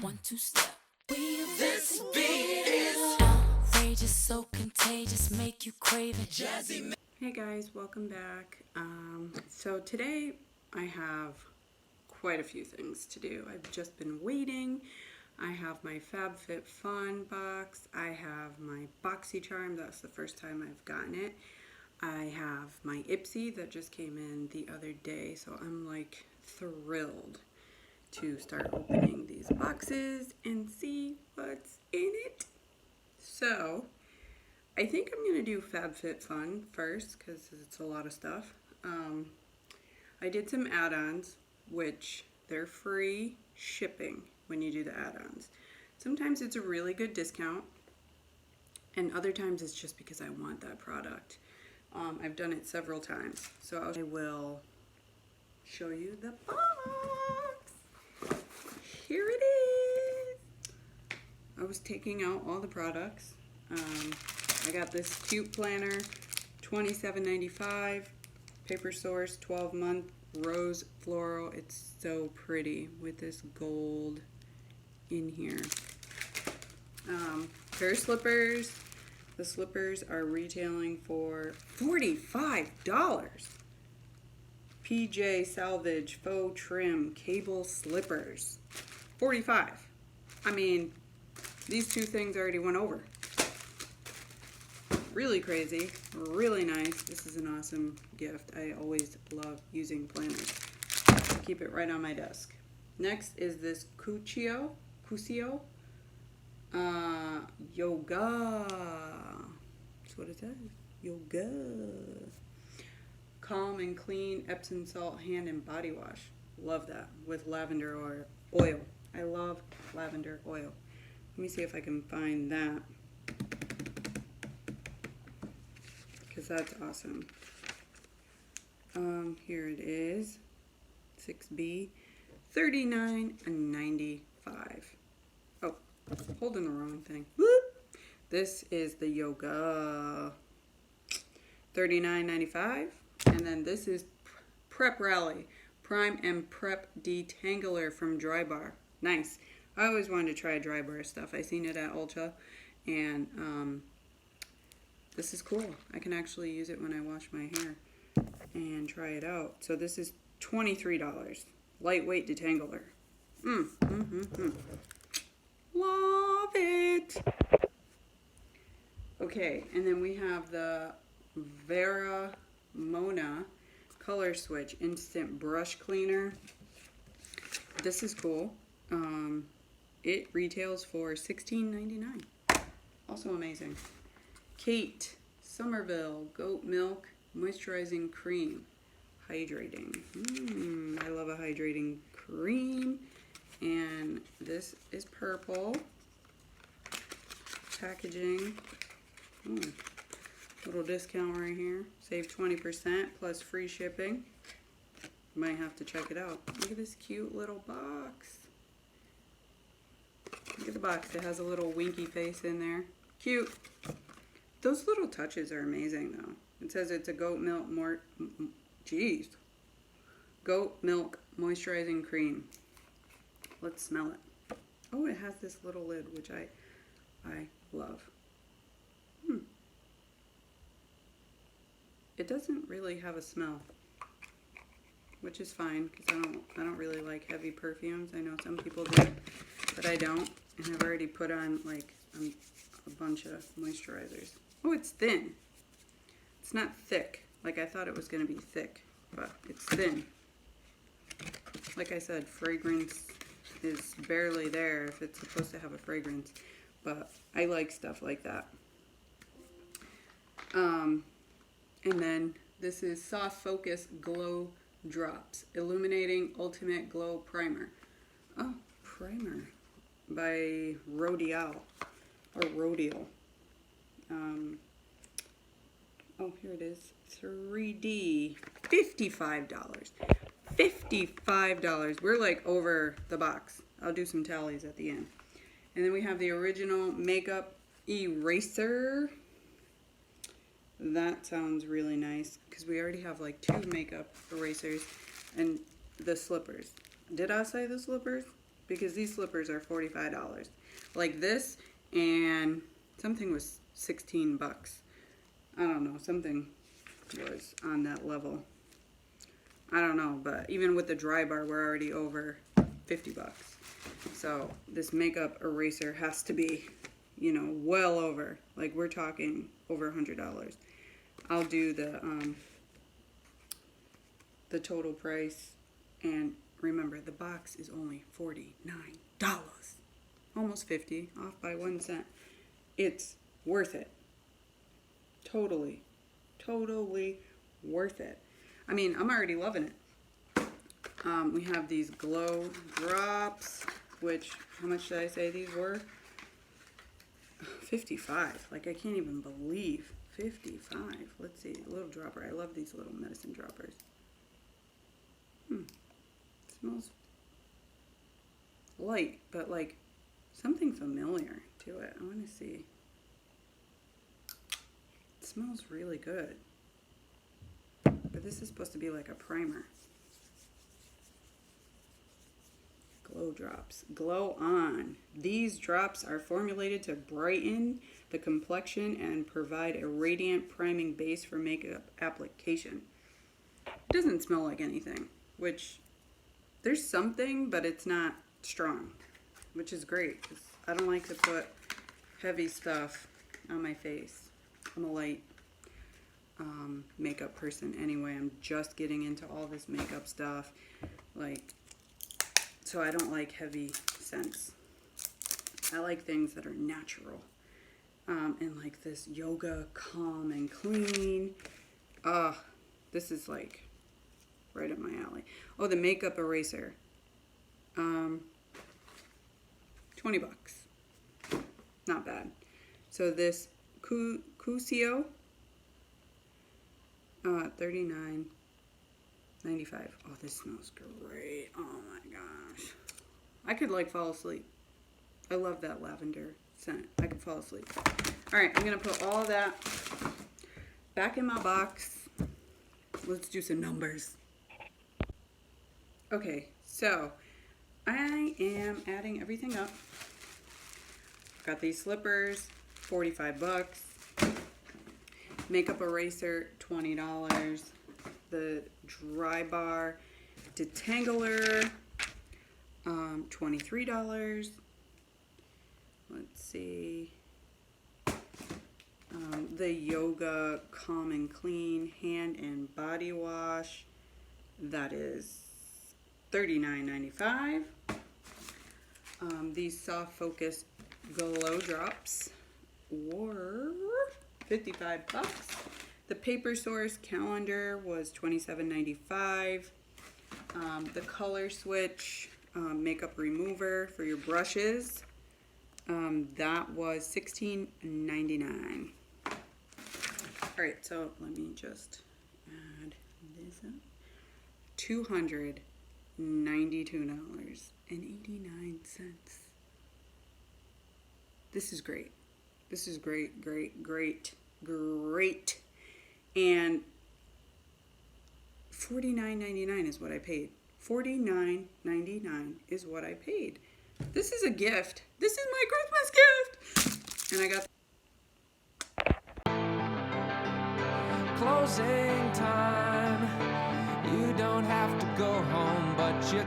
1-2 step. This beat is outrageous, so contagious, make you crave it. Jazzy. Hey guys, welcome back. So today I have quite a few things to do. I've just been waiting. I have my FabFitFun box. I have my BoxyCharm. That's the first time I've gotten it. I have my Ipsy that just came in the other day, so I'm like thrilled to start opening these boxes and see what's in it. So I think I'm going to do FabFitFun first because it's a lot of stuff. I did some add-ons, which they're free shipping when you do the add-ons. Sometimes it's a really good discount, and other times it's just because I want that product. I've done it several times, so I will show you the box. Here it is. I was taking out all the products. I got this cute planner, $27.95, Paper Source 12-month rose floral. It's so pretty with this gold in here. Pair of slippers. The slippers are retailing for $45. PJ Salvage Faux Trim Cable Slippers. $45. I mean, these two things already went over. Really crazy, really nice. This is an awesome gift. I always love using planners. Keep it right on my desk. Next is this Cusio Yoga. That's what it says. Yoga. Calm and Clean Epsom Salt Hand and Body Wash. Love that with lavender oil. I love lavender oil. Let me see if I can find that, because that's awesome. Here it is, 6B, $39.95. Oh, holding the wrong thing. Whoop. This is the Yoga, $39.95. And then this is Prep Rally, Prime and Prep Detangler from Dry Bar. Nice. I always wanted to try Dry Bar stuff. I seen it at Ulta, and this is cool. I can actually use it when I wash my hair and try it out. So this is $23. Lightweight detangler. Love it. Okay, and then we have the Vera Mona Color Switch Instant Brush Cleaner. This is cool. It retails for $16.99. Also amazing. Kate Somerville Goat Milk Moisturizing Cream. Hydrating. I love a hydrating cream. And this is purple. Packaging. Little discount right here. Save 20% plus free shipping. Might have to check it out. Look at this cute little box. Look at the box. It has a little winky face in there. Cute. Those little touches are amazing, though. It says it's a goat milk goat milk moisturizing cream. Let's smell it. Oh, it has this little lid, which I love. It doesn't really have a smell, which is fine because I don't really like heavy perfumes. I know some people do, but I don't. And I've already put on like a bunch of moisturizers. Oh, it's thin. It's not thick. Like I thought it was going to be thick, but it's thin. Like I said, fragrance is barely there if it's supposed to have a fragrance, but I like stuff like that. And then this is Soft Focus Glow Drops Illuminating Ultimate Glow Primer. Oh, primer by Rodial. Oh, here it is. 3D. $55. $55. We're like over the box. I'll do some tallies at the end. And then we have the original makeup eraser. That sounds really nice because we already have like 2 makeup erasers and the slippers. Did I say the slippers? because these slippers are $45. Like this, and something was 16 bucks. I don't know, something was on that level. I don't know, but even with the dry bar, we're already over 50 bucks. So this makeup eraser has to be, you know, well over, like we're talking over $100. I'll do the total price, and remember the box is only $49. Almost 50, off by 1 cent. It's worth it. Totally worth it. I mean, I'm already loving it. We have these glow drops, which, how much did I say these were? 55. Like, I can't even believe 55. Let's see, a little dropper. I love these little medicine droppers. Smells light, but like something familiar to it. I want to see. It smells really good. But this is supposed to be like a primer. Glow drops. Glow on. These drops are formulated to brighten the complexion and provide a radiant priming base for makeup application. It doesn't smell like anything, which there's something, but it's not strong, which is great, 'cause I don't like to put heavy stuff on my face. I'm a light makeup person anyway. I'm just getting into all this makeup stuff, like, so I don't like heavy scents. I like things that are natural, and like this Yoga Calm and Clean. This is like right up my alley. Oh, the makeup eraser. 20 bucks. Not bad. So this Cusio, $39.95. Oh, this smells great. Oh my gosh. I could like fall asleep. I love that lavender scent. I could fall asleep. All right, I'm gonna put all of that back in my box. Let's do some numbers. Okay, so I am adding everything up. Got these slippers, 45 bucks. Makeup eraser, $20. The dry bar detangler, $23. Let's see. The Yoga Calm and Clean hand and body wash, that is $39.95. These soft focus glow drops were 55 bucks. The Paper Source calendar was $27.95. The color switch makeup remover for your brushes, that was $16.99. All right, so let me just add this up. $292.89. This is great. This is great. And $49.99 is what I paid. $49.99 is what I paid. This is a gift. This is my Christmas gift. And I got Closing time. You don't have to go home, but you